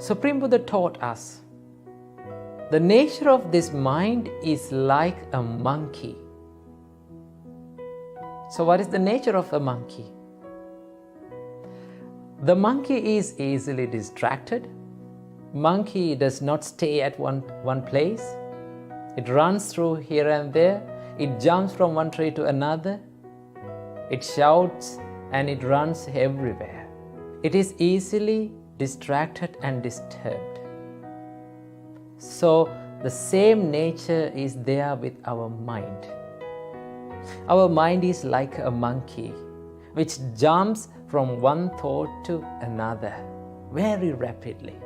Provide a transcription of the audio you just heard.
Supreme Buddha taught us the nature of this mind is like a monkey. So, what is the nature of a monkey? The monkey is easily distracted. Monkey does not stay at one place. It runs through here and there. It jumps from one tree to another. It shouts and it runs everywhere. It is easily distracted and disturbed. So the same nature is there with our mind. Our mind is like a monkey which jumps from one thought to another very rapidly.